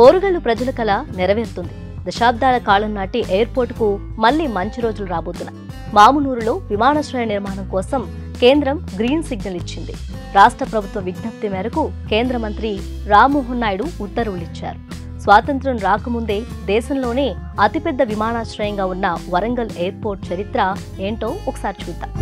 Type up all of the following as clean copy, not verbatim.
ఓరుగల్లు ప్రజల కల నెరవేరుతుంది. దశాబ్దాల కాలం నాటి ఎయిర్పోర్టుకు మళ్లీ మంచి రోజులు రాబోతున్నాయి. మామునూరులో విమానాశ్రయ నిర్మాణం కోసం కేంద్రం గ్రీన్ సిగ్నల్ ఇచ్చింది. రాష్ట్ర ప్రభుత్వ విజ్ఞప్తి మేరకు కేంద్ర మంత్రి రామ్మోహన్ నాయుడు ఉత్తర్వులిచ్చారు. స్వాతంత్ర్యం రాకముందే దేశంలోనే అతిపెద్ద విమానాశ్రయంగా ఉన్న వరంగల్ ఎయిర్పోర్ట్ చరిత్ర ఏంటో ఒకసారి చూద్దాం.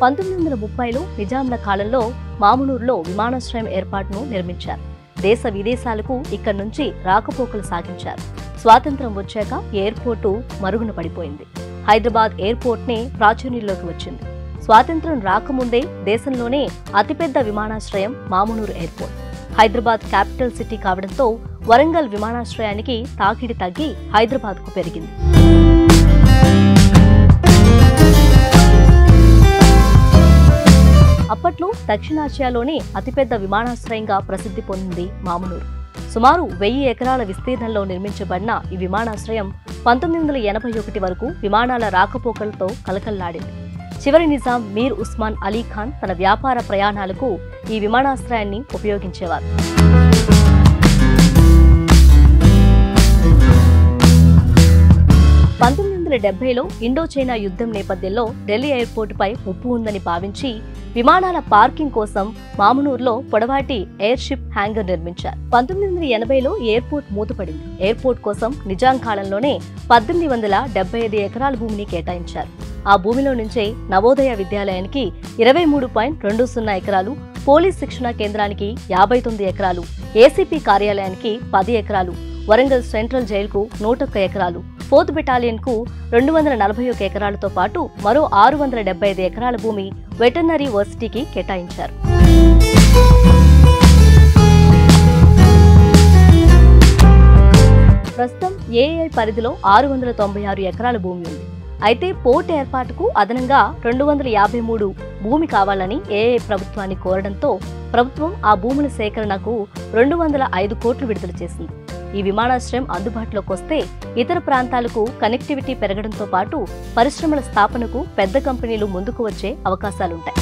1930లో నిజాంల కాలంలో మామునూరులో విమానాశ్రయం ఏర్పాటును నిర్మించారు. దేశ విదేశాలకు ఇక్కడి నుంచి రాకపోకలు సాగించారు. స్వాతంత్ర్యం వచ్చాక ఎయిర్పోర్టు మరుగున పడిపోయింది. హైదరాబాద్ ఎయిర్పోర్ట్నే ప్రాచుర్యంలోకి వచ్చింది. స్వాతంత్ర్యం రాకముందే దేశంలోనే అతిపెద్ద విమానాశ్రయం Mamnoor airport. Hyderabad capital city కావడంతో వరంగల్ విమానాశ్రయానికి తాకిడి తగ్గి హైదరాబాద్కు పెరిగింది. అప్పట్లో దక్షిణాసియాలోనే అతిపెద్ద విమానాశ్రయంగా ప్రసిద్ధి పొందింది మామునూరు. సుమారు 1000 ఎకరాల విస్తీర్ణంలో నిర్మించబడిన ఈ విమానాశ్రయం 1981 వరకు విమానాల రాకపోకలతో కలకల్లాడింది. చివరి నిజాం మీర్ ఉస్మాన్ అలీ ఖాన్ తన వ్యాపార ప్రయాణాలకు ఈ విమానాశ్రయాన్ని ఉపయోగించేవారు. 1970లో ఇండో చైనా యుద్ధం నేపథ్యంలో ఢిల్లీ ఎయిర్పోర్టుపై ముప్పు ఉందని భావించి విమానాల పార్కింగ్ కోసం మామునూరులో పొడవాటి ఎయిర్షిప్ హ్యాంగర్ నిర్మించారు. 1980లో ఎయిర్పోర్ట్ మూతపడింది. ఎయిర్పోర్ట్ కోసం నిజాం కాలంలోనే 1875 ఎకరాల భూమిని కేటాయించారు. ఆ భూమిలో నుంచే నవోదయ విద్యాలయానికి 23.20 ఎకరాలు, పోలీస్ శిక్షణా కేంద్రానికి 59 ఎకరాలు, ఏసీపీ కార్యాలయానికి 10 ఎకరాలు, వరంగల్ సెంట్రల్ జైలుకు 101 ఎకరాలు, 4th బెటాలియన్కు 241 ఎకరాలతో పాటు మరో 675 ఎకరాల భూమి వెటర్నరీ వర్సిటీకి కేటాయించారు. ప్రస్తుతం ఏఐ పరిధిలో 696 ఎకరాల భూమి ఉంది. అయితే పోర్ట్ ఏర్పాటుకు అదనంగా 253 భూమి కావాలని ఏఐ ప్రభుత్వాన్ని కోరడంతో ప్రభుత్వం ఆ భూముల సేకరణకు 205 కోట్లు విడుదల చేసింది. ఈ విమానాశ్రయం అందుబాటులోకి వస్తే ఇతర ప్రాంతాలకు కనెక్టివిటీ పెరగడంతో పాటు పరిశ్రమల స్థాపనకు పెద్ద కంపెనీలు ముందుకు వచ్చే అవకాశాలుంటాయి.